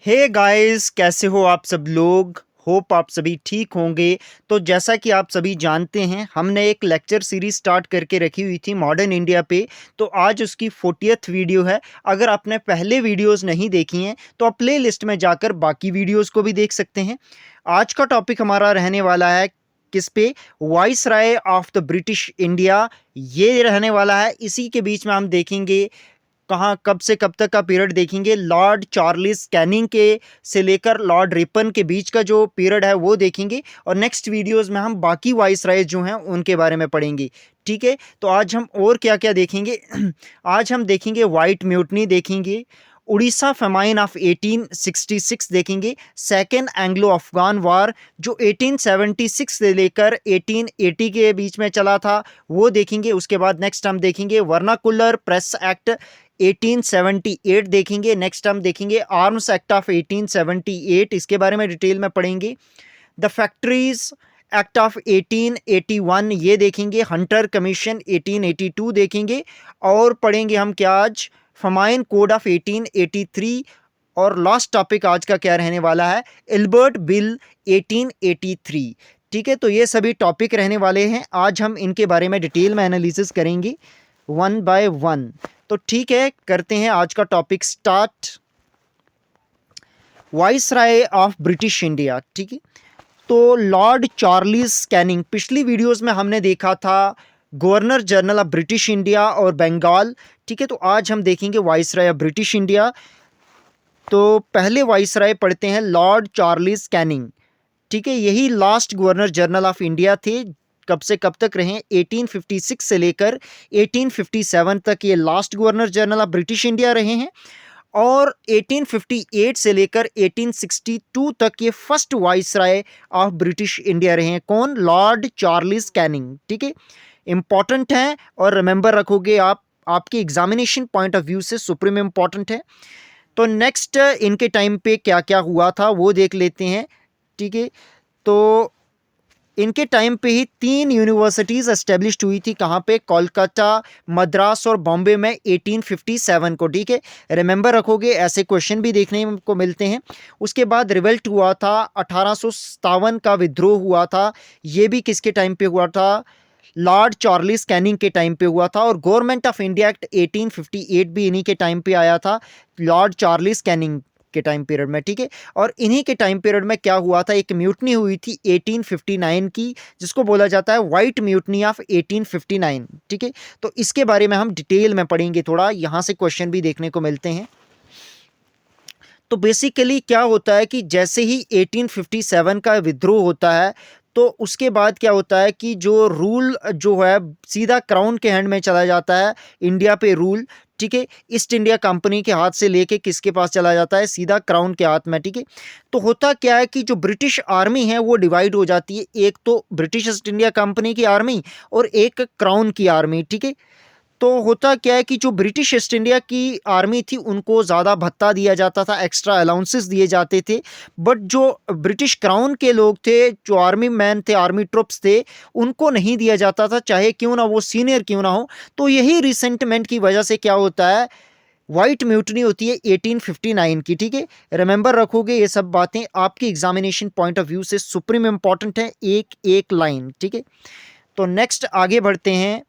Hey guys, कैसे हो आप सब लोग। होप आप सभी ठीक होंगे। तो जैसा कि आप सभी जानते हैं, हमने एक लेक्चर सीरीज स्टार्ट करके रखी हुई थी मॉडर्न इंडिया पे। तो आज उसकी 40th वीडियो है। अगर आपने पहले वीडियोस नहीं देखी हैं तो आप प्ले लिस्ट में जाकर बाकी वीडियोस को भी देख सकते हैं। आज का टॉपिक हमारा रहने वाला है किस पे, viceroy of the British India, ये रहने वाला है। इसी के बीच में हम देखेंगे कहाँ कब से कब तक का पीरियड देखेंगे, लॉर्ड चार्ल्स कैनिंग के से लेकर लॉर्ड रिपन के बीच का जो पीरियड है वो देखेंगे। और नेक्स्ट वीडियोस में हम बाकी वाइसराय जो हैं उनके बारे में पढ़ेंगे। ठीक है, तो आज हम और क्या क्या देखेंगे आज हम देखेंगे वाइट म्यूटनी देखेंगे, उड़ीसा फेमाइन ऑफ 1866 देखेंगे, सेकेंड एंग्लो अफगान वार जो 1876 से लेकर 1880 के बीच में चला था वो देखेंगे। उसके बाद नेक्स्ट हम देखेंगे वर्नाकुलर प्रेस एक्ट 1878 देखेंगे। नेक्स्ट हम देखेंगे आर्म्स एक्ट ऑफ 1878, इसके बारे में डिटेल में पढ़ेंगे। द फैक्ट्रीज एक्ट ऑफ 1881 ये देखेंगे। हंटर कमीशन 1882 देखेंगे। और पढ़ेंगे हम क्या आज, फमाइन कोड ऑफ 1883। और लास्ट टॉपिक आज का क्या रहने वाला है, एल्बर्ट बिल 1883। ठीक है, तो ये सभी टॉपिक रहने वाले हैं। आज हम इनके बारे में डिटेल में एनालिसिस करेंगे वन बाय वन। तो ठीक है, करते हैं आज का topic start. Viceroy of British India. ठीक है, तो लॉर्ड चार्ल्स कैनिंग, पिछली वीडियोस में हमने देखा था governor general of British India और बंगाल। ठीक है, तो आज हम देखेंगे वाइसराय ऑफ ब्रिटिश इंडिया। तो पहले वाइसराय पढ़ते हैं लॉर्ड चार्ल्स कैनिंग। ठीक है, यही last governor general of India थे। कब से कब तक रहे, 1856 से लेकर 1857 तक ये last governor general of British India रहे हैं। और 1858 से लेकर 1862 तक ये first viceroy of British India रहे हैं। कौन, लॉर्ड चार्ल्स कैनिंग। ठीक है, इंपॉर्टेंट है और रिमेंबर रखोगे आप, आपके एग्जामिनेशन पॉइंट ऑफ व्यू से सुप्रीम इंपॉर्टेंट है। तो नेक्स्ट इनके टाइम पे क्या क्या हुआ था वो देख लेते हैं। ठीक है, तो इनके टाइम पे ही 3 यूनिवर्सिटीज़ एस्टेब्लिश्ड हुई थी। कहाँ पे, कोलकाता, मद्रास और बॉम्बे में 1857 को। ठीक है, रिमेंबर रखोगे, ऐसे क्वेश्चन भी देखने को मिलते हैं। उसके बाद रिवल्ट हुआ था, 1857 का विद्रोह हुआ था। ये भी किसके टाइम पे हुआ था, लॉर्ड चार्ल्स कैनिंग के टाइम पे हुआ था। और गवर्नमेंट ऑफ इंडिया एक्ट 1858 भी इन्हीं के टाइम पे आया था, लॉर्ड चार्ल्स कैनिंग के टाइम पीरियड में। ठीक है, और इन्हीं के टाइम पीरियड में क्या हुआ था, एक म्यूटनी हुई थी 1859 की, जिसको बोला जाता है व्हाइट म्यूटनी ऑफ 1859। ठीक है, तो इसके बारे में हम डिटेल में पढ़ेंगे थोड़ा, यहां से क्वेश्चन भी देखने को मिलते हैं। तो बेसिकली क्या होता है कि जैसे ही 1857 का विद्रोह होता है तो उसके बाद क्या होता है कि जो रूल जो है सीधा क्राउन के हैंड में चला जाता है, इंडिया पे रूल। ठीक है, ईस्ट इंडिया कंपनी के हाथ से लेके किसके पास चला जाता है, सीधा क्राउन के हाथ में। ठीक है, तो होता क्या है कि जो ब्रिटिश आर्मी है वो डिवाइड हो जाती है, एक तो ब्रिटिश ईस्ट इंडिया कंपनी की आर्मी और एक क्राउन की आर्मी। ठीक है, तो होता क्या है कि जो ब्रिटिश ईस्ट इंडिया की आर्मी थी उनको ज़्यादा भत्ता दिया जाता था, एक्स्ट्रा अलाउंसेस दिए जाते थे। बट जो ब्रिटिश क्राउन के लोग थे, जो आर्मी मैन थे, आर्मी ट्रुप्स थे, उनको नहीं दिया जाता था, चाहे क्यों ना वो सीनियर क्यों ना हो। तो यही रिसेंटमेंट की वजह से क्या होता है, वाइट म्यूटनी होती है 1859 की। ठीक है, रिमेंबर रखोगे ये सब बातें, आपकी एग्जामिनेशन पॉइंट ऑफ व्यू से सुप्रीम इंपॉर्टेंट है, एक एक लाइन। ठीक है, तो नेक्स्ट आगे बढ़ते हैं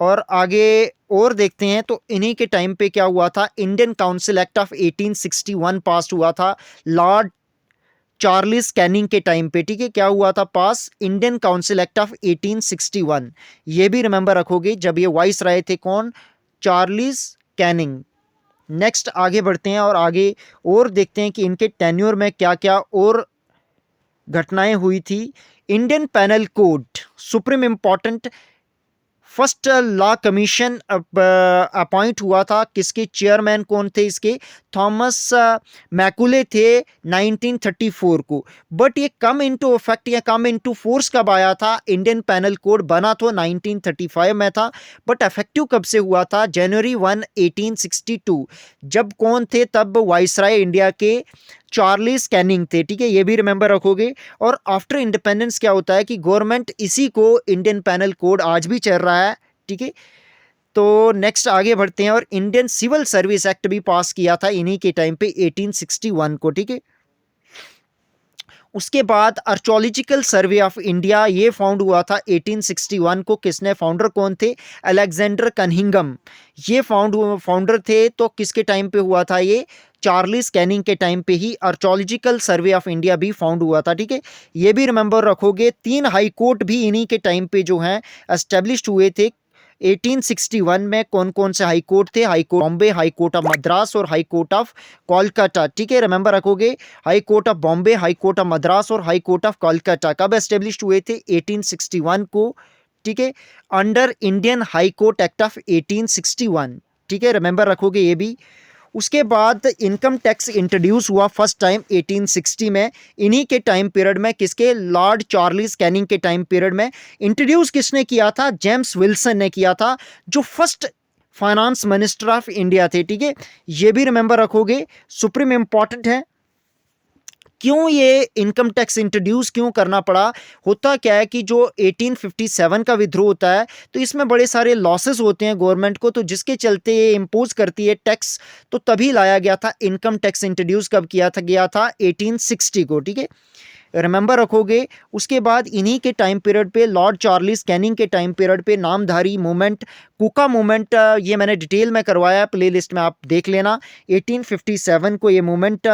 और आगे और देखते हैं। तो इन्हीं के टाइम पे क्या हुआ था, इंडियन काउंसिल एक्ट ऑफ 1861 पास हुआ था लॉर्ड चार्ल्स कैनिंग के टाइम पे। ठीक है, क्या हुआ था पास, इंडियन काउंसिल एक्ट ऑफ 1861। ये भी रिमेंबर रखोगे, जब ये वाइस राय थे कौन, चार्ल्स कैनिंग। नेक्स्ट आगे बढ़ते हैं और आगे और देखते हैं कि इनके टेन्योर में क्या क्या और घटनाएं हुई थी। Indian penal code supreme important. First law commission appoint हुआ था, किसके चेयरमैन कौन थे इसके, थॉमस मैकुले थे 1934 को। बट ये कम इनटू इफेक्ट या कम इनटू फोर्स कब आया था, इंडियन पैनल कोड बना तो 1935 में था, बट इफेक्टिव कब से हुआ था, जनवरी 1 1862। जब कौन थे, तब वाइसराय इंडिया के चार्ल्स कैनिंग थे। ठीक है, ये भी रिमेंबर रखोगे। और आफ्टर इंडिपेंडेंस क्या होता है कि गवर्नमेंट इसी को, इंडियन पैनल कोड आज भी चल रहा है। ठीक है, तो नेक्स्ट आगे बढ़ते हैं, और इंडियन सिविल सर्विस एक्ट भी पास किया था इन्हीं के टाइम पे 1861 को, ठीक है। उसके बाद आर्कोलॉजिकल सर्वे ऑफ इंडिया ये फाउंड हुआ था 1861 को। किसने, फाउंडर कौन थे, अलेक्जेंडर कनिंघम, ये फाउंडर थे। तो किसके टाइम पे हुआ था ये, चार्ल्स कैनिंग के टाइम पे ही आर्कोलॉजिकल सर्वे ऑफ इंडिया भी फाउंड हुआ था, ठीक है। ये भी रिमेंबर रखोगे, 3 हाई कोर्ट भी इन्हीं के टाइम पे जो हैं एस्टेब्लिश्ड हुए थे। 1861 में कौन कौन से हाई कोर्ट थे, high court Bombay, high court of Madras और हाई कोर्ट ऑफ कोलकाता, ठीक है। रिमेंबर रखोगे, high court of Bombay, high court of Madras और हाई कोर्ट ऑफ कोलकाता कब एस्टेब्लिश्ड हुए थे, 1861 को, ठीक है, under Indian high court act of 1861, ठीक है। रिमेंबर रखोगे ये भी। उसके बाद इनकम टैक्स इंट्रोड्यूस हुआ फर्स्ट टाइम 1860 में, इन्हीं के टाइम पीरियड में। किसके, लॉर्ड चार्ल्स कैनिंग के टाइम पीरियड में। इंट्रोड्यूस किसने किया था, जेम्स विल्सन ने किया था, जो first finance minister of India थे, ठीक है। ये भी रिमेंबर रखोगे, सुप्रीम इंपॉर्टेंट है। क्यों ये इनकम टैक्स इंट्रोड्यूस क्यों करना पड़ा, होता क्या है कि जो 1857 का विद्रोह होता है, तो इसमें बड़े सारे लॉसेस होते हैं गवर्नमेंट को, तो जिसके चलते ये इम्पोज करती है टैक्स, तो तभी लाया गया था इनकम टैक्स। इंट्रोड्यूस कब किया था, गया था 1860 को, ठीक है। रिमेंबर रखोगे। उसके बाद इन्हीं के टाइम पीरियड पे, लॉर्ड चार्ल्स कैनिंग के टाइम पीरियड पे, नामधारी मूवमेंट, कुका मूवमेंट, ये मैंने डिटेल में करवाया, प्लेलिस्ट में आप देख लेना। 1857 को ये मूवमेंट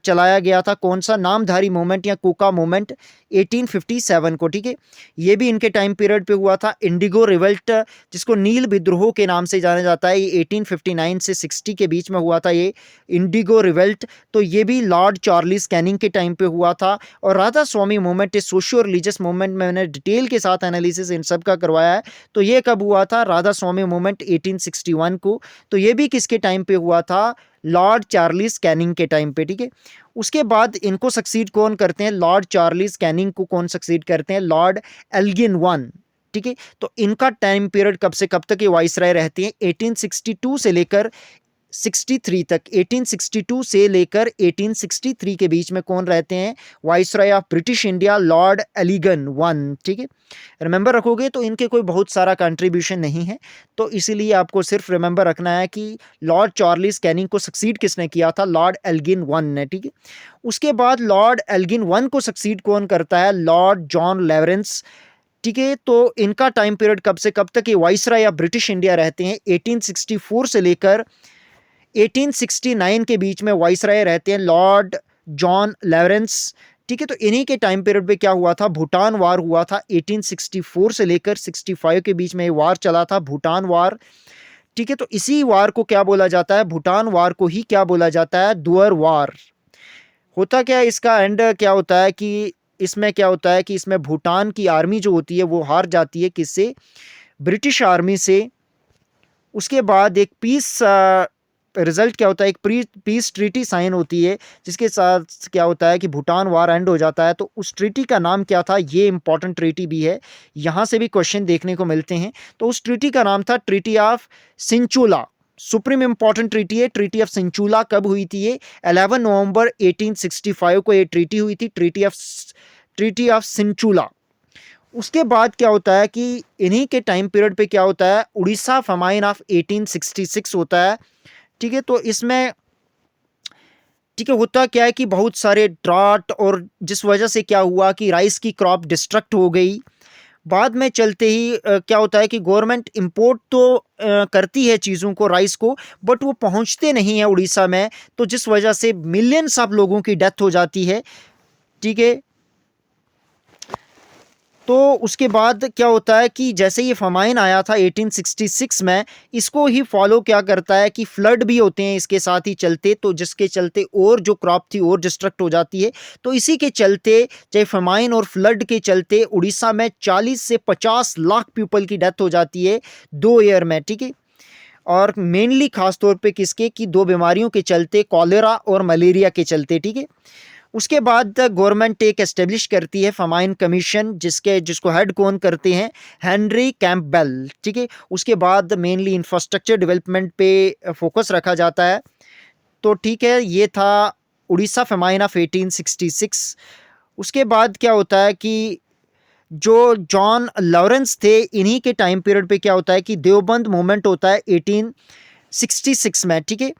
चलाया गया था, कौन सा, नामधारी मूवमेंट या कुका मूवमेंट, 1857 को, ठीक है। ये भी इनके टाइम पीरियड पे हुआ था। इंडिगो रिवल्ट, जिसको नील विद्रोह के नाम से जाना जाता है, ये 1859 से 60 के बीच में हुआ था ये इंडिगो रिवल्ट। तो ये भी लॉर्ड चार्ल्स कैनिंग के टाइम पे हुआ था। और राधा स्वामी मूवमेंट, सोशियो रिलीजियस मूवमेंट, मैंने डिटेल के साथ एनालिसिस इन सब का करवाया है। तो ये कब हुआ था, राधा स्वामी मूवमेंट 1861 को। तो ये भी किसके टाइम पे हुआ था, लॉर्ड चार्ल्स कैनिंग के टाइम पे, ठीक है। उसके बाद इनको सक्सीड कौन करते हैं, लॉर्ड चार्ल्स कैनिंग को कौन सक्सीड करते हैं, लॉर्ड एल्गिन वन, ठीक है। तो इनका टाइम पीरियड कब से कब तक ये वाइसराय रहते हैं, 1862 से लेकर 63 तक। 1862 से लेकर 1863 के बीच में कौन रहते हैं, viceroy of British India, Lord Elgin one, ठीक है। रिमेंबर रखोगे, तो इनके कोई बहुत सारा कंट्रीब्यूशन नहीं है, तो इसीलिए आपको सिर्फ रिमेंबर रखना है कि लॉर्ड चार्ल्स कैनिंग को सक्सीड किसने किया था, लॉर्ड एल्गिन वन ने, ठीक है। उसके बाद लॉर्ड एल्गिन वन को सक्सीड कौन करता है, लॉर्ड जॉन लॉरेंस, ठीक है। तो इनका टाइम पीरियड कब से कब तक ये वाइसराय ऑफ ब्रिटिश इंडिया रहते हैं, 1864 से लेकर 1869 के बीच में वाइसराय रहते हैं लॉर्ड जॉन लॉरेंस, ठीक है। तो इन्हीं के टाइम पीरियड पे क्या हुआ था, भूटान वार हुआ था। 1864 से लेकर 65 के बीच में ये वार चला था, भूटान वार, ठीक है। तो इसी वार को क्या बोला जाता है, भूटान वार को ही क्या बोला जाता है, दुअर वार। होता क्या है, इसका एंड क्या होता है कि इसमें क्या होता है कि इसमें भूटान की आर्मी जो होती है वो हार जाती है, किससे, ब्रिटिश आर्मी से। उसके बाद एक पीस रिजल्ट क्या होता है, एक पीस ट्रीटी साइन होती है, जिसके साथ क्या होता है कि भूटान वार एंड हो जाता है। तो उस ट्रीटी का नाम क्या था, ये इंपॉर्टेंट ट्रीटी भी है, यहाँ से भी क्वेश्चन देखने को मिलते हैं। तो उस ट्रीटी का नाम था treaty of Sinchula, supreme important treaty है। ट्रीटी ऑफ सिंचुला कब हुई थी, ये 11 नवंबर 1865 को ये ट्रीटी हुई थी, ट्रीटी ऑफ सिंचुला। उसके बाद क्या होता है कि इन्हीं के टाइम पीरियड पे क्या होता है, उड़ीसा फमाइन ऑफ 1866 होता है, ठीक है। तो इसमें ठीक है, होता क्या है कि बहुत सारे ड्राट, और जिस वजह से क्या हुआ कि राइस की क्रॉप डिस्ट्रक्ट हो गई। बाद में चलते ही क्या होता है कि गवर्नमेंट इंपोर्ट तो करती है चीज़ों को, राइस को, बट वो पहुंचते नहीं है उड़ीसा में, तो जिस वजह से मिलियंस ऑफ लोगों की डेथ हो जाती है, ठीक है। तो उसके बाद क्या होता है कि जैसे ये फमाइन आया था 1866 में, इसको ही फॉलो क्या करता है कि फ्लड भी होते हैं इसके साथ ही चलते, तो जिसके चलते और जो क्रॉप थी और डिस्ट्रक्ट हो जाती है। तो इसी के चलते, चाहे फमाइन और फ्लड के चलते, उड़ीसा में 40 से 50 लाख पीपल की डेथ हो जाती है 2 ईयर में, ठीक है। और मेनली खास तौर पे किसके, कि 2 बीमारियों के चलते, कॉलेरा और मलेरिया के चलते, ठीक है। उसके बाद गवर्नमेंट एक एस्टेब्लिश करती है फमाइन कमीशन, जिसको हेड कौन करते हैं, हेनरी कैंपबेल, ठीक है। उसके बाद मेनली इंफ्रास्ट्रक्चर डेवलपमेंट पे फोकस रखा जाता है। तो ठीक है, ये था उड़ीसा फमाइन ऑफ 1866। उसके बाद क्या होता है कि जो जॉन लॉरेंस थे, इन्हीं के टाइम पीरियड पे क्या होता है कि देवबंद मूवमेंट होता है 1866 में, ठीक है।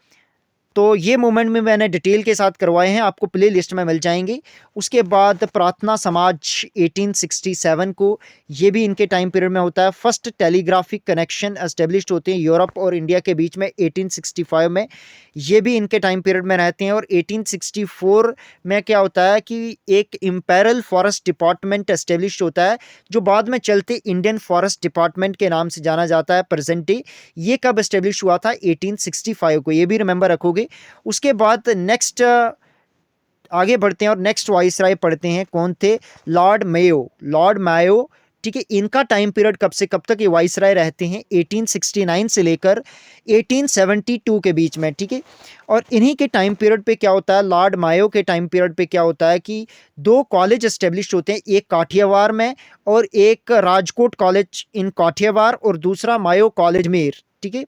तो ये मूवमेंट में मैंने डिटेल के साथ करवाए हैं, आपको प्ले लिस्ट में मिल जाएंगे। उसके बाद प्रार्थना समाज 1867 को, ये भी इनके टाइम पीरियड में होता है। फर्स्ट टेलीग्राफिक कनेक्शन एस्टेब्लिश्ड होते हैं यूरोप और इंडिया के बीच में 1865 में, ये भी इनके टाइम पीरियड में रहते हैं। और 1864 में क्या होता है कि एक इम्पेरल फॉरेस्ट डिपार्टमेंट एस्टेब्लिश होता है, जो बाद में चलते इंडियन फॉरेस्ट डिपार्टमेंट के नाम से जाना जाता है प्रेजेंट डे। ये कब एस्टेब्लिश हुआ था? 1865 को, ये भी रिमेंबर रखोगे। उसके बाद नेक्स्ट आगे बढ़ते हैं और नेक्स्ट वाइसराय पढ़ते हैं, कौन थे? Lord Mayo. लॉर्ड मायो, ठीक है। इनका टाइम पीरियड कब से कब तक ये वाइसराय रहते हैं? 1869 से लेकर 1872 के बीच में, ठीक है। और इन्हीं के टाइम पीरियड पे क्या होता है, लॉर्ड मायो के टाइम पीरियड पे क्या होता है कि दो कॉलेज एस्टेब्लिश होते हैं, एक काठियावाड़ में और एक राजकोट कॉलेज इन काठियावाड़ और दूसरा मायो कॉलेज मेर, ठीक है।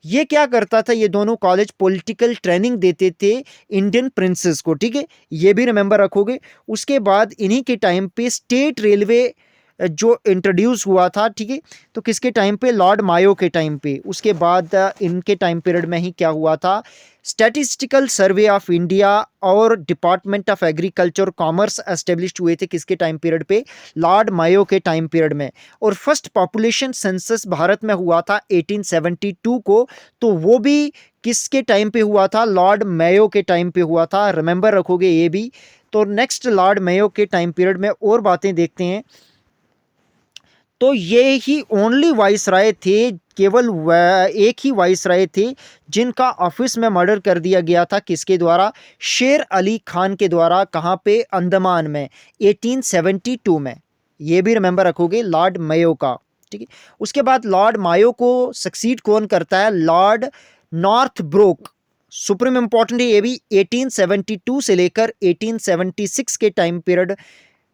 ये क्या करता था, ये दोनों कॉलेज पॉलिटिकल ट्रेनिंग देते थे इंडियन प्रिंसेस को, ठीक है। ये भी रिमेंबर रखोगे। उसके बाद इन्हीं के टाइम पे स्टेट रेलवे जो इंट्रोड्यूस हुआ था, ठीक है। तो किसके टाइम पे? लॉर्ड मायो के टाइम पे। उसके बाद इनके टाइम पीरियड में ही क्या हुआ था? स्टैटिस्टिकल सर्वे ऑफ इंडिया और department of agriculture commerce established हुए थे किसके टाइम पीरियड पे? लॉर्ड मायो के टाइम पीरियड में। और फर्स्ट पॉपुलेशन सेंसस भारत में हुआ था 1872 को, तो वो भी किसके टाइम पे हुआ था? लॉर्ड मायो के टाइम पे हुआ था, रिमेंबर रखोगे ये भी। तो नेक्स्ट लॉर्ड मायो के टाइम पीरियड में और बातें देखते हैं। तो ये ही ओनली वाइसराय थे, केवल एक ही वाइसराय थे जिनका ऑफिस में मर्डर कर दिया गया था, किसके द्वारा? शेर अली खान के द्वारा। कहाँ पे? अंडमान में, 1872 में। ये भी रिमेंबर रखोगे, लॉर्ड मायो का, ठीक है। उसके बाद लॉर्ड मायो को सक्सीड कौन करता है? लॉर्ड नॉर्थब्रोक। सुप्रीम इंपॉर्टेंट है ये भी। 1872 से लेकर 1876 के टाइम पीरियड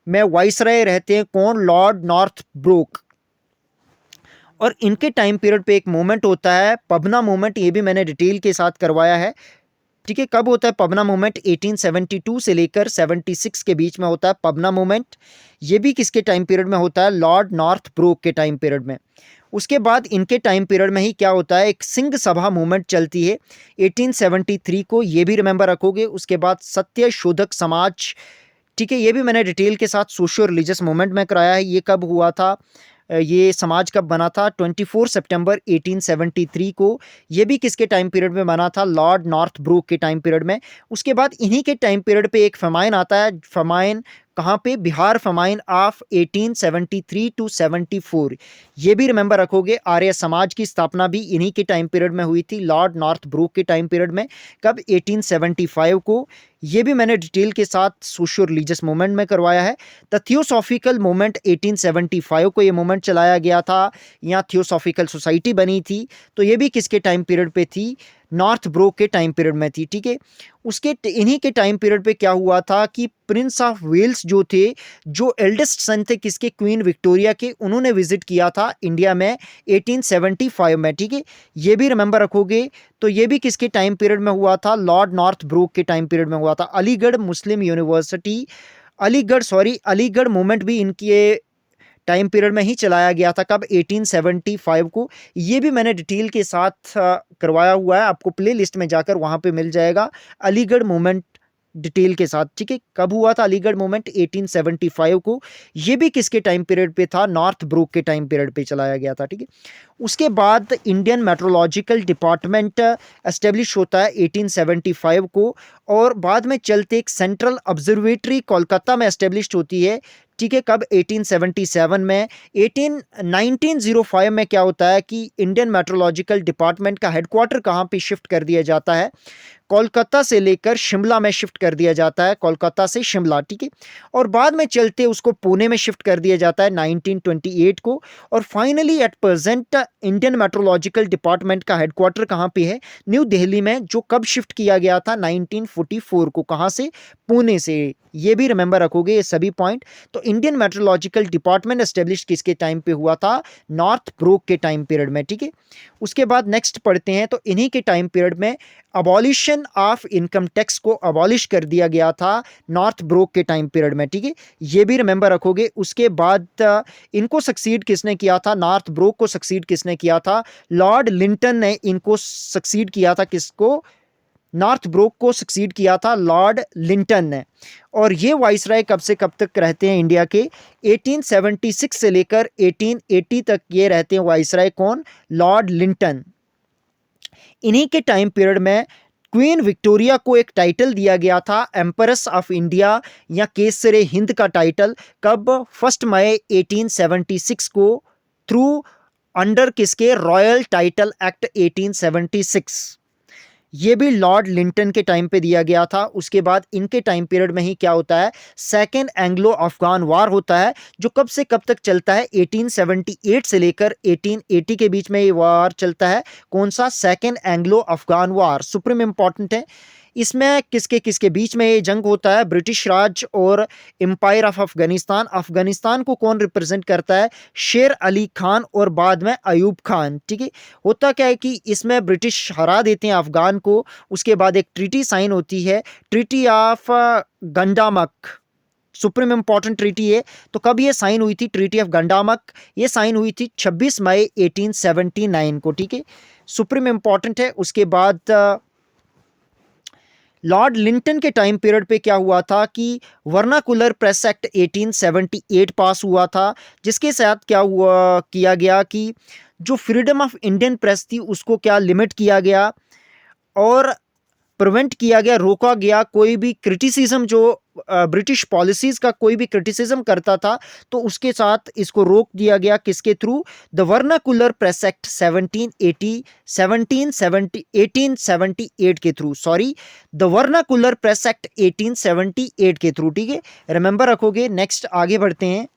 में वाइसराय रहते हैं, कौन? लॉर्ड नॉर्थब्रोक। और इनके टाइम पीरियड पे एक मूवमेंट होता है, पबना मूवमेंट, ये भी मैंने डिटेल के साथ करवाया है, ठीक है। कब होता है पबना मूवमेंट? 1872 से लेकर 76 के बीच में होता है पबना मूवमेंट। ये भी किसके टाइम पीरियड में होता है? लॉर्ड नॉर्थब्रोक के टाइम पीरियड में। उसके बाद इनके टाइम पीरियड में ही क्या होता है? एक सिंह सभा मूवमेंट चलती है 1873 को, ये भी रिमेंबर रखोगे। उसके बाद सत्य शोधक समाज, ठीक है। ये भी मैंने डिटेल के साथ सोशियो रिलीजियस मूवमेंट में कराया है। ये कब हुआ था? ये समाज कब बना था? 24 सितंबर 1873 को। ये भी किसके टाइम पीरियड में बना था? लॉर्ड नॉर्थब्रोक के टाइम पीरियड में। उसके बाद इन्हीं के टाइम पीरियड पे एक फमाइन आता है, फमाइन कहाँ पे? Bihar famine of 1873 to 74। ये भी रिमेंबर रखोगे। आर्य समाज की स्थापना भी इन्हीं के टाइम पीरियड में हुई थी, लॉर्ड नॉर्थब्रोक के टाइम पीरियड में। कब? 1875 को। ये भी मैंने डिटेल के साथ सोशियो रिलीजियस मूवमेंट में करवाया है। द थियोसॉफिकल मूवमेंट 1875 को ये मूवमेंट चलाया गया था, यहाँ थियोसॉफिकल सोसाइटी बनी थी। तो ये भी किसके टाइम पीरियड पे थी? नॉर्थब्रोक के टाइम पीरियड में थी, ठीक है। उसके इन्हीं के टाइम पीरियड पे क्या हुआ था कि प्रिंस ऑफ वेल्स जो थे, जो एल्डेस्ट सन थे किसके? क्वीन विक्टोरिया के, उन्होंने विजिट किया था इंडिया में 1875 में, ठीक है। ये भी रिमेंबर रखोगे। तो ये भी किसके टाइम पीरियड में हुआ था? लॉर्ड नॉर्थब्रोक के टाइम पीरियड में हुआ था। अलीगढ़ मुस्लिम यूनिवर्सिटी, अलीगढ़ मूवमेंट भी इनके टाइम पीरियड में ही चलाया गया था। कब? 1875 को। ये भी मैंने डिटेल के साथ करवाया हुआ है, आपको प्ले लिस्ट में जाकर वहाँ पे मिल जाएगा अलीगढ़ मूवमेंट डिटेल के साथ, ठीक है। कब हुआ था अलीगढ़ मूवमेंट? 1875 को। ये भी किसके टाइम पीरियड पे था? नॉर्थब्रोक के टाइम पीरियड पे चलाया गया था, ठीक है। उसके बाद इंडियन मेट्रोलॉजिकल डिपार्टमेंट एस्टेब्लिश होता है 1875 को, और बाद में चलते एक सेंट्रल ऑब्जर्वेटरी कोलकाता में एस्टेब्लिश होती है, ठीक है। कब? 1877 में। 1905 में क्या होता है कि इंडियन मेट्रोलॉजिकल डिपार्टमेंट का हेडक्वार्टर कहाँ पे शिफ्ट कर दिया जाता है? कोलकाता से लेकर शिमला में शिफ्ट कर दिया जाता है, कोलकाता से शिमला, ठीक है। और बाद में चलते उसको पुणे में शिफ्ट कर दिया जाता है 1928 को। और finally at present Indian meteorological department का हेडक्वार्टर कहाँ पे है? न्यू दिल्ली में, जो कब शिफ्ट किया गया था? 1944 को। कहाँ से? पुणे से। ये भी रिमेंबर रखोगे ये सभी पॉइंट। तो इंडियन मेट्रोलॉजिकल डिपार्टमेंट एस्टेब्लिश किसके टाइम पे हुआ था? नॉर्थब्रोक के टाइम पीरियड में, ठीक है। उसके बाद नेक्स्ट पढ़ते हैं, तो इन्हीं के टाइम पीरियड में अबॉलिशन ऑफ इनकम टैक्स को अबॉलिश कर दिया गया था नॉर्थ ब्रोक के टाइम पीरियड में, ठीक है, ये भी रिमेंबर रखोगे। उसके बाद इनको सक्सीड किसने किया था, नॉर्थ ब्रोक को सक्सीड किसने किया था, लॉर्ड लिंटन ने इनको सक्सीड किया था। किसको, नॉर्थ ब्रोक को सक्सीड किया था लॉर्ड लिंटन ने। और ये वाइसराय कब से कब तक रहते हैं इंडिया के, 1876 से लेकर 1880 तक ये रहते हैं वाइसराय। कौन, लॉर्ड लिंटन। इन्हीं के टाइम पीरियड में क्वीन विक्टोरिया को एक टाइटल दिया गया था एम्परेस ऑफ इंडिया या केसरे हिंद का टाइटल। कब, 1 मई 1876 को, थ्रू अंडर किसके, रॉयल टाइटल एक्ट 1876। ये भी लॉर्ड लिंटन के टाइम पे दिया गया था। उसके बाद इनके टाइम पीरियड में ही क्या होता है, सेकेंड एंग्लो अफगान वार होता है, जो कब से कब तक चलता है, 1878 से लेकर 1880 के बीच में ये वार चलता है। कौन सा, सेकेंड एंग्लो अफगान वार, सुप्रीम इंपॉर्टेंट है। इसमें किसके किसके बीच में ये जंग होता है, ब्रिटिश राज और एम्पायर ऑफ अफगानिस्तान। अफगानिस्तान को कौन रिप्रेजेंट करता है, शेर अली खान और बाद में अयूब खान, ठीक है। होता क्या है कि इसमें ब्रिटिश हरा देते हैं अफगान को। उसके बाद एक ट्रीटी साइन होती है, treaty of Gandamak, supreme important treaty है। तो कब ये साइन हुई थी, ट्रीटी ऑफ गंडामक, ये साइन हुई थी 26 मई 1879 को, ठीक है, सुप्रीम इंपॉर्टेंट है। उसके बाद लॉर्ड लिंटन के टाइम पीरियड पे क्या हुआ था कि वर्नाकुलर प्रेस एक्ट 1878 पास हुआ था, जिसके साथ क्या हुआ, किया गया कि जो फ्रीडम ऑफ इंडियन प्रेस थी उसको क्या लिमिट किया गया और प्रिवेंट किया गया, रोका गया। कोई भी क्रिटिसिज्म जो ब्रिटिश पॉलिसीज का कोई भी क्रिटिसिज्म करता था तो उसके साथ इसको रोक दिया गया। किसके through, the vernacular press act 1878 के through, sorry, the vernacular press act 1878 के थ्रू, ठीक है, रिमेंबर रखोगे। नेक्स्ट आगे बढ़ते हैं,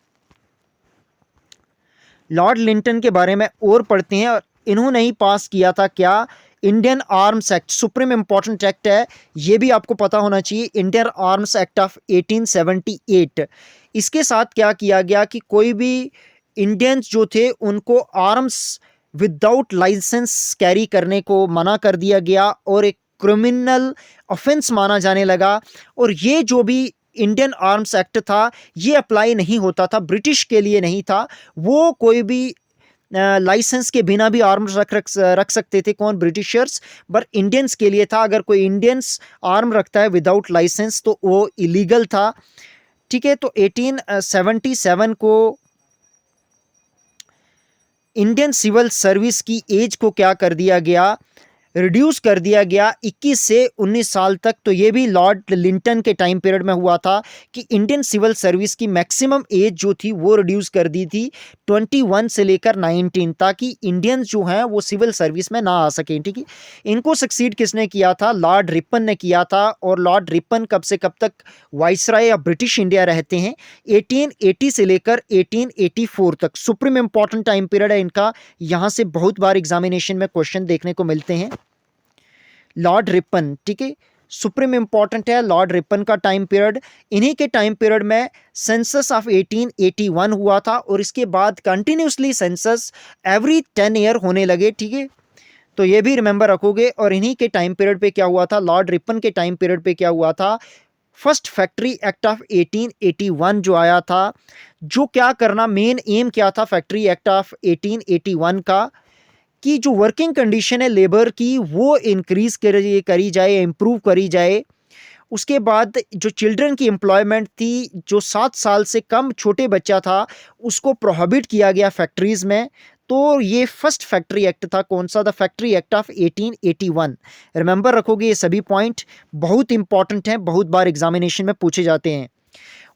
लॉर्ड लिंटन के बारे में और पढ़ते हैं। और इन्होंने ही पास किया था क्या, Indian arms act, supreme important act है, ये भी आपको पता होना चाहिए, इंडियन आर्म्स एक्ट ऑफ 1878। इसके साथ क्या किया गया कि कोई भी इंडियंस जो थे उनको आर्म्स विदाउट लाइसेंस कैरी करने को मना कर दिया गया और एक क्रिमिनल ऑफेंस माना जाने लगा। और ये जो भी इंडियन आर्म्स एक्ट था ये अप्लाई नहीं होता था, ब्रिटिश के लिए नहीं था। वो कोई भी लाइसेंस के बिना भी आर्म्स रख सकते थे, कौन, ब्रिटिशर्स, पर इंडियंस के लिए था। अगर कोई इंडियंस आर्म रखता है विदाउट लाइसेंस तो वो इलीगल था, ठीक है। तो 1877 को इंडियन सिविल सर्विस की एज को क्या कर दिया गया, रिड्यूस कर दिया गया 21 से 19 साल तक। तो ये भी लॉर्ड लिंटन के टाइम पीरियड में हुआ था कि इंडियन सिविल सर्विस की मैक्सिमम एज जो थी वो रिड्यूस कर दी थी 21 से लेकर 19, ताकि इंडियंस जो हैं वो सिविल सर्विस में ना आ सकें, ठीक है। इनको सक्सीड किसने किया था, लॉर्ड रिपन ने किया था। और लॉर्ड रिपन कब से कब तक वाइसराय या ब्रिटिश इंडिया रहते हैं, 1880 से लेकर 1884 तक, सुप्रीम इंपॉर्टेंट टाइम पीरियड है इनका। यहाँ से बहुत बार एग्जामिनेशन में क्वेश्चन देखने को मिलते हैं। लॉर्ड रिपन, ठीक है, सुप्रीम इंपॉर्टेंट है लॉर्ड रिपन का टाइम पीरियड। इन्हीं के टाइम पीरियड में सेंसस ऑफ 1881 हुआ था और इसके बाद कंटिन्यूसली सेंसस एवरी 10 ईयर होने लगे, ठीक है। तो ये भी रिमेंबर रखोगे। और इन्हीं के टाइम पीरियड पे क्या हुआ था, लॉर्ड रिपन के टाइम पीरियड पे क्या हुआ था, फर्स्ट फैक्ट्री एक्ट ऑफ 1881 जो आया था, जो क्या करना, मेन एम क्या था फैक्ट्री एक्ट ऑफ 1881 का, कि जो वर्किंग कंडीशन है लेबर की वो इंक्रीज करी जाए, इम्प्रूव करी जाए। उसके बाद जो चिल्ड्रन की एम्प्लॉयमेंट थी, जो 7 साल से कम छोटे बच्चा था उसको प्रोहिबिट किया गया फैक्ट्रीज में। तो ये फर्स्ट फैक्ट्री एक्ट था, कौन सा, the factory act of 1881। Remember रखोगे, ये सभी पॉइंट बहुत इंपॉर्टेंट हैं, बहुत बार एग्जामिनेशन में पूछे जाते हैं।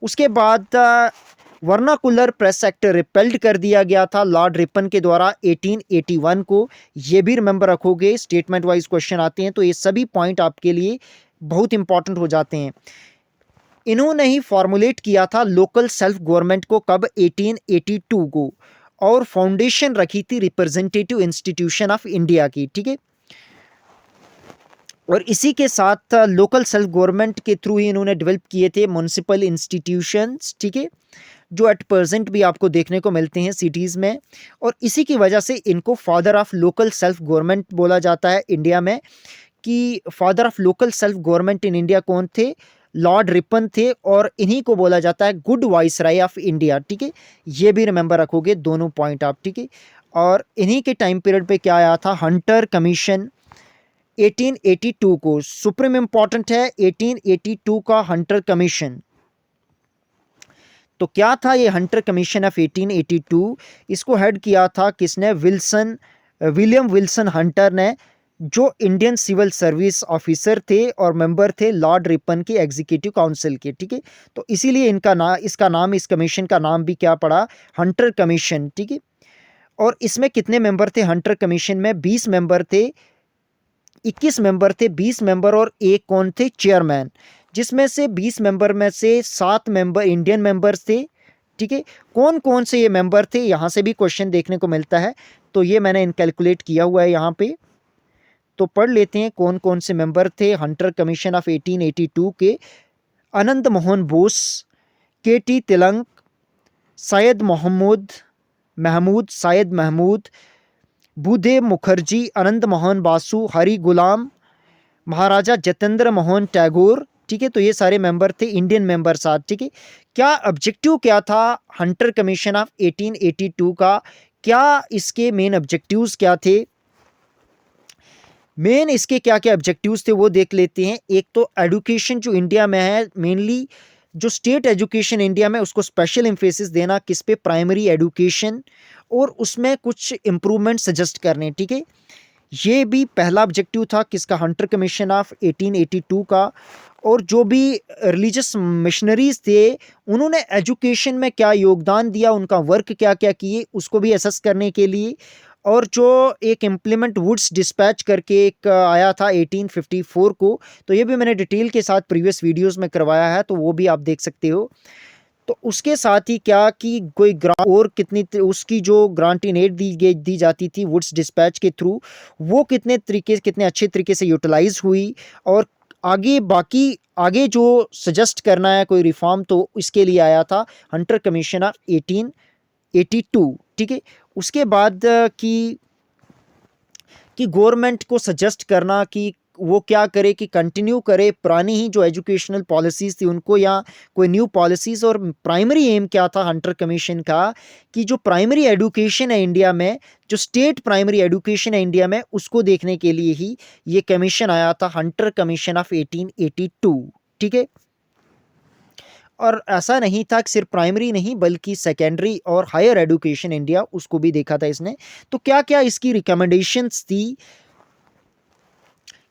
उसके बाद वर्नाकुलर प्रेस एक्ट रिपेल्ड कर दिया गया था लॉर्ड रिपन के द्वारा 1881 को, ये भी रिमेंबर रखोगे, स्टेटमेंट वाइज क्वेश्चन आते हैं तो ये सभी पॉइंट आपके लिए बहुत इंपॉर्टेंट हो जाते हैं। इन्होंने ही फॉर्मुलेट किया था लोकल सेल्फ गवर्नमेंट को, कब, 1882 को, और फाउंडेशन रखी थी रिप्रेजेंटेटिव इंस्टीट्यूशन ऑफ इंडिया की, ठीक है। और इसी के साथ लोकल सेल्फ गवर्नमेंट के थ्रू ही इन्होंने डेवलप किए थे म्युनिसिपल इंस्टीट्यूशंस, ठीक है, जो एट प्रेजेंट भी आपको देखने को मिलते हैं सिटीज़ में। और इसी की वजह से इनको father of local self government बोला जाता है इंडिया में, कि father of local self government in India कौन थे? लॉर्ड रिपन थे, और इन्हीं को बोला जाता है गुड वाइसराय ऑफ इंडिया, ठीक है। ये भी रिमेंबर रखोगे दोनों पॉइंट आप, ठीक है। और इन्हीं के टाइम पीरियड पे क्या आया था? हंटर कमीशन 1882 को, सुप्रीम इंपॉर्टेंट है 1882 का हंटर कमीशन। तो क्या था ये हंटर कमीशन ऑफ 1882? इसको हेड किया था किसने? विलियम विल्सन हंटर ने, जो इंडियन सिविल सर्विस ऑफिसर थे और मेंबर थे लॉर्ड रिपन के एग्जीक्यूटिव काउंसिल के, ठीक है। तो इसीलिए इसका नाम, इस कमीशन का नाम भी क्या पड़ा? हंटर कमीशन, ठीक है। और इसमें कितने मेंबर थे हंटर कमीशन में? 20 मेंबर थे, 21 मेंबर थे, 20 मेंबर और एक कौन थे? चेयरमैन। जिसमें से 20 मेंबर में से 7 मेंबर इंडियन मेंबर्स थे, ठीक है। कौन कौन से ये मेंबर थे? यहाँ से भी क्वेश्चन देखने को मिलता है, तो ये मैंने कैलकुलेट किया हुआ है यहाँ पे। तो पढ़ लेते हैं कौन कौन से मेंबर थे हंटर कमीशन ऑफ 1882 के। आनंद मोहन बोस, के.टी. तिलक, सैयद महमूद, बुधे मुखर्जी, आनंद मोहन बासु, हरि गुलाम, महाराजा जतेंद्र मोहन टैगोर, ठीक है। तो ये सारे मेंबर थे, इंडियन मेंबर साथ, ठीक है। क्या ऑब्जेक्टिव क्या था हंटर कमीशन ऑफ 1882 का? क्या इसके मेन ऑब्जेक्टिव्स क्या थे? मेन इसके क्या क्या ऑब्जेक्टिव्स थे वो देख लेते हैं। एक तो एजुकेशन जो इंडिया में है, मेनली जो स्टेट एजुकेशन इंडिया में, उसको स्पेशल एम्फेसिस देना किस पे? प्राइमरी एजुकेशन, और उसमें कुछ इम्प्रूवमेंट सजेस्ट करने, ठीक है। ये भी पहला ऑब्जेक्टिव था किसका? हंटर कमीशन ऑफ 1882 का। और जो भी रिलीजियस मिशनरीज थे, उन्होंने एजुकेशन में क्या योगदान दिया, उनका वर्क क्या क्या किए, उसको भी असेस करने के लिए। और जो एक इम्प्लीमेंट वुड्स डिस्पैच करके एक आया था 1854 को, तो ये भी मैंने डिटेल के साथ प्रीवियस वीडियोस में करवाया है, तो वो भी आप देख सकते हो। तो उसके साथ ही क्या कि कोई ग्रांट और कितनी उसकी जो ग्रांट इन एड दी जाती थी वुड्स डिस्पैच के थ्रू, वो कितने अच्छे तरीके से यूटिलाइज हुई। और आगे जो सजेस्ट करना है कोई रिफॉर्म, तो इसके लिए आया था हंटर कमीशन ऑफ 1882, ठीक है। उसके बाद कि गवर्नमेंट को सजेस्ट करना कि वो क्या करे, कि कंटिन्यू करे पुरानी ही जो एजुकेशनल पॉलिसीज़ थी उनको, या कोई न्यू पॉलिसीज़। और प्राइमरी एम क्या था हंटर कमीशन का? कि जो प्राइमरी एजुकेशन है इंडिया में, जो स्टेट प्राइमरी एजुकेशन है इंडिया में, उसको देखने के लिए ही ये कमीशन आया था, हंटर कमीशन ऑफ 1882, ठीक है। और ऐसा नहीं था कि सिर्फ प्राइमरी नहीं, बल्कि सेकेंडरी और हायर एजुकेशन इंडिया, उसको भी देखा था इसने। तो क्या क्या इसकी रिकमेंडेशंस थी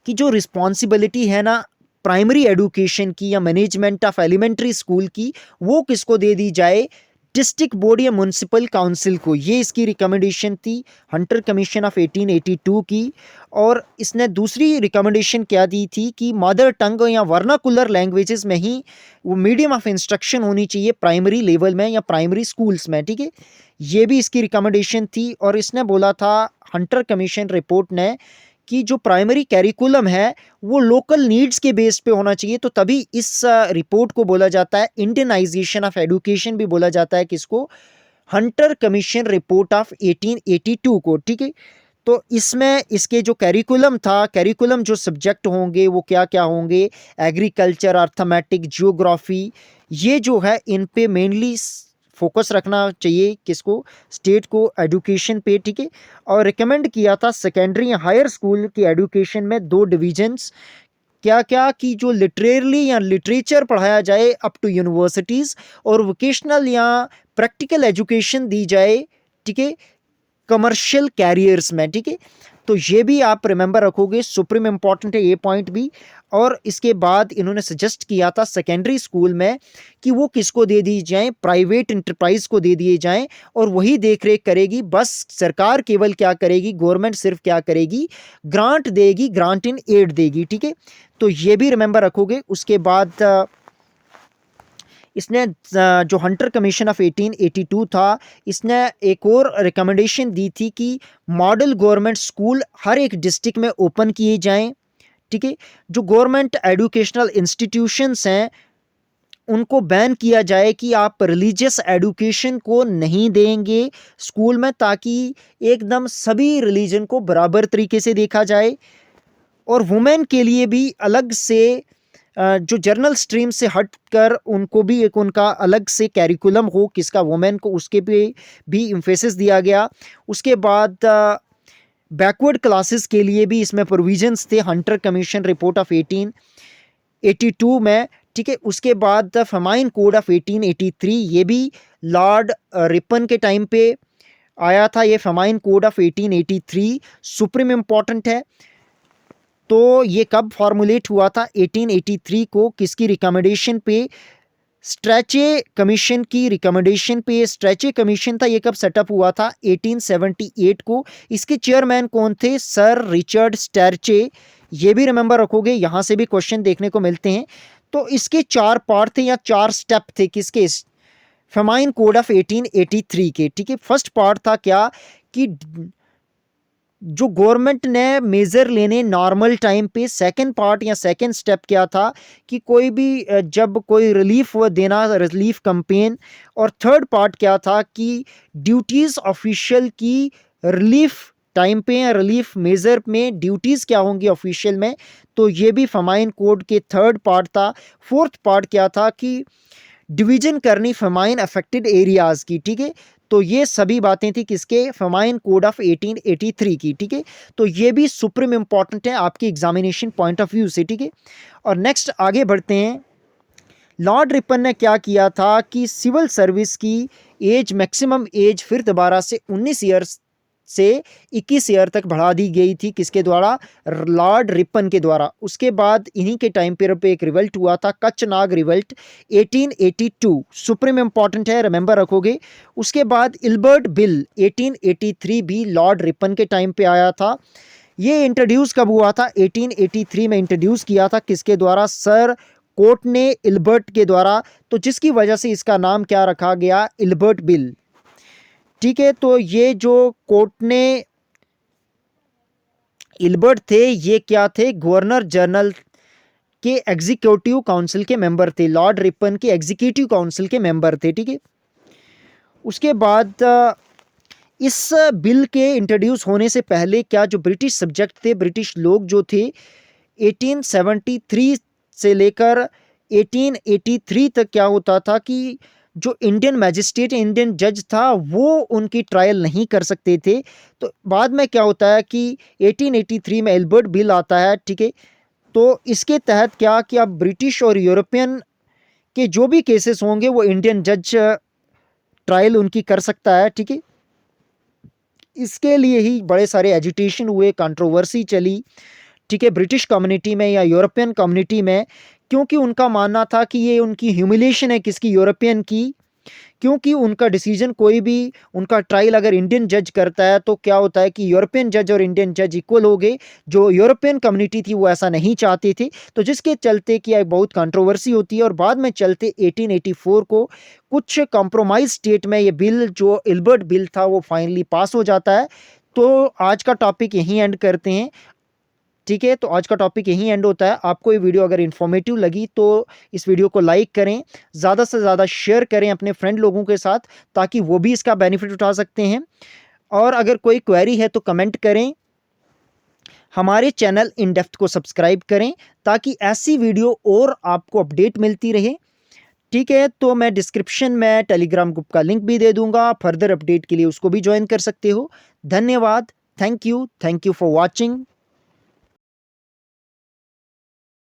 कि जो रिस्पॉन्सिबिलिटी है ना प्राइमरी एजुकेशन की या मैनेजमेंट ऑफ एलिमेंट्री स्कूल की, वो किसको दे दी जाए? डिस्ट्रिक्ट बोर्ड या म्यूनसिपल काउंसिल को। ये इसकी रिकमेंडेशन थी हंटर कमीशन ऑफ 1882 की। और इसने दूसरी रिकमेंडेशन क्या दी थी कि मदर टंग या वर्नाकुलर लैंग्वेजेस में ही वो मीडियम ऑफ इंस्ट्रक्शन होनी चाहिए प्राइमरी लेवल में या प्राइमरी स्कूल्स में, ठीक है। ये भी इसकी रिकमेंडेशन थी। और इसने बोला था हंटर कमीशन रिपोर्ट ने कि जो प्राइमरी कैरिकुलम है वो लोकल नीड्स के बेस पे होना चाहिए। तो तभी इस रिपोर्ट को बोला जाता है इंडियनाइजेशन ऑफ एजुकेशन भी बोला जाता है किसको? हंटर कमीशन रिपोर्ट ऑफ 1882 को, ठीक है। तो इसमें इसके जो कैरिकुलम जो सब्जेक्ट होंगे वो क्या क्या होंगे? एग्रीकल्चर, अर्थमेटिक, जियोग्राफी, ये जो है इन पे मेनली फोकस रखना चाहिए किसको? स्टेट को, एजुकेशन पे, ठीक है। और रिकमेंड किया था सेकेंडरी या हायर स्कूल की एजुकेशन में 2 डिवीजन्स क्या क्या कि जो लिटरेरली या लिटरेचर पढ़ाया जाए अप टू यूनिवर्सिटीज़, और वोकेशनल या प्रैक्टिकल एजुकेशन दी जाए, ठीक है, कमर्शियल कैरियर्स में, ठीक है। तो ये भी आप रिमेंबर रखोगे, सुप्रीम इंपॉर्टेंट है ये पॉइंट भी। और इसके बाद इन्होंने सजेस्ट किया था सेकेंडरी स्कूल में कि वो किसको दे दी जाएं? प्राइवेट इंटरप्राइज को दे दिए जाएं, और वही देख रेख करेगी। बस सरकार केवल क्या करेगी? गवर्नमेंट सिर्फ क्या करेगी? ग्रांट देगी, ग्रांट इन एड देगी, ठीक है। तो ये भी रिमेंबर रखोगे। उसके बाद इसने जो हंटर कमीशन ऑफ 1882 था, इसने एक और रिकमेंडेशन दी थी कि मॉडल गवर्नमेंट स्कूल हर एक डिस्ट्रिक्ट में ओपन किए जाएं, ठीक है। जो गवर्नमेंट एजुकेशनल इंस्टीट्यूशंस हैं उनको बैन किया जाए कि आप रिलीजियस एजुकेशन को नहीं देंगे स्कूल में, ताकि एकदम सभी रिलीजन को बराबर तरीके से देखा जाए। और वुमेन के लिए भी अलग से जो जर्नल स्ट्रीम से हटकर उनको भी एक उनका अलग से कैरिकुलम हो किसका वुमेन को, उसके पे भी इम्फेसिस दिया गया। उसके बाद बैकवर्ड क्लासेस के लिए भी इसमें प्रोविजंस थे हंटर कमीशन रिपोर्ट ऑफ 1882 में, ठीक है। उसके बाद द फेमाइन कोड ऑफ 1883, ये भी लॉर्ड रिपन के टाइम पे आया था। ये famine code of 1883 supreme important है। तो ये कब फॉर्मुलेट हुआ था? 1883 को। किसकी रिकमेंडेशन पे? स्ट्रेचे कमीशन की रिकमेंडेशन पे। स्ट्रेचे कमीशन था, ये कब सेटअप हुआ था? 1878 को। इसके चेयरमैन कौन थे? Sir Richard Strachey. ये भी रिमेंबर रखोगे, यहाँ से भी क्वेश्चन देखने को मिलते हैं। तो इसके 4 पार्ट थे या 4 स्टेप थे किसके? फेमाइन कोड ऑफ 1883 के, ठीक है। फर्स्ट पार्ट था क्या कि जो गवर्नमेंट ने मेजर लेने नॉर्मल टाइम पे। सेकंड पार्ट या सेकंड स्टेप क्या था कि कोई भी जब कोई रिलीफ देना, रिलीफ कैंपेन। और थर्ड पार्ट क्या था कि ड्यूटीज ऑफिशियल की रिलीफ टाइम पे या रिलीफ मेजर में ड्यूटीज क्या होंगी ऑफिशियल में। तो ये भी फेमाइन कोड के थर्ड पार्ट था। फोर्थ पार्ट क्या था कि डिवीजन करनी फेमाइन अफेक्टेड एरियाज की, ठीक है। तो ये सभी बातें थी किसके? फेमाइन कोड ऑफ 1883 की, ठीक है। तो ये भी सुप्रीम इंपॉर्टेंट है आपकी एग्जामिनेशन पॉइंट ऑफ व्यू से, ठीक है। और नेक्स्ट आगे बढ़ते हैं। लॉर्ड रिपन ने क्या किया था कि सिविल सर्विस की एज, मैक्सिमम एज फिर दोबारा से 19 ईयर्स से 21 ईयर तक बढ़ा दी गई थी। किसके द्वारा? लॉर्ड रिपन के द्वारा। उसके बाद इन्हीं के टाइम पीरियड पे एक रिवल्ट हुआ था, कचनाग रिवल्ट 1882, सुप्रीम इंपॉर्टेंट है, रिमेंबर रखोगे। उसके बाद इल्बर्ट बिल 1883 भी लॉर्ड रिपन के टाइम पे आया था। ये इंट्रोड्यूस कब हुआ था? 1883 में इंट्रोड्यूस किया था। किसके द्वारा? सर कोर्ट ने इल्बर्ट के द्वारा। तो जिसकी वजह से इसका नाम क्या रखा गया? इल्बर्ट बिल, ठीक है। तो ये जो कोर्ट ने इल्बर्ट थे, ये क्या थे? गवर्नर जनरल के एग्जीक्यूटिव काउंसिल के मेंबर थे। लॉर्ड रिपन के एग्जीक्यूटिव काउंसिल के मेंबर थे, ठीक है। उसके बाद इस बिल के इंट्रोड्यूस होने से पहले क्या जो ब्रिटिश सब्जेक्ट थे, ब्रिटिश लोग जो थे, 1873 से लेकर 1883 तक क्या होता था कि जो इंडियन मैजिस्ट्रेट, इंडियन जज था, वो उनकी ट्रायल नहीं कर सकते थे। तो बाद में क्या होता है कि 1883 में एल्बर्ट बिल आता है, ठीक है। तो इसके तहत क्या कि अब ब्रिटिश और यूरोपियन के जो भी केसेस होंगे वो इंडियन जज ट्रायल उनकी कर सकता है, ठीक है। इसके लिए ही बड़े सारे एजिटेशन हुए, कंट्रोवर्सी चली, ठीक है, ब्रिटिश कम्युनिटी में या यूरोपियन कम्युनिटी में। क्योंकि उनका मानना था कि ये उनकी ह्यूमिलेशन है, किसकी? यूरोपियन की। क्योंकि उनका डिसीजन, कोई भी उनका ट्रायल अगर इंडियन जज करता है तो क्या होता है कि यूरोपियन जज और इंडियन जज इक्वल हो गए। जो यूरोपियन कम्युनिटी थी वो ऐसा नहीं चाहते थे। तो जिसके चलते कि बहुत कंट्रोवर्सी होती है और बाद में चलते 1884 को कुछ कॉम्प्रोमाइज स्टेट में ये बिल, जो इल्बर्ट बिल था, वो फाइनली पास हो जाता है। तो आज का टॉपिक यहीं एंड करते हैं, ठीक है। तो आज का टॉपिक यहीं एंड होता है। आपको ये वीडियो अगर इन्फॉर्मेटिव लगी तो इस वीडियो को लाइक करें, ज़्यादा से ज़्यादा शेयर करें अपने फ्रेंड लोगों के साथ, ताकि वो भी इसका बेनिफिट उठा सकते हैं। और अगर कोई क्वेरी है तो कमेंट करें। हमारे चैनल इन डेप्थ को सब्सक्राइब करें ताकि ऐसी वीडियो और आपको अपडेट मिलती रहे, ठीक है। तो मैं डिस्क्रिप्शन में टेलीग्राम ग्रुप का लिंक भी दे दूंगा, फर्दर अपडेट के लिए उसको भी ज्वाइन कर सकते हो। धन्यवाद। Thank you for watching.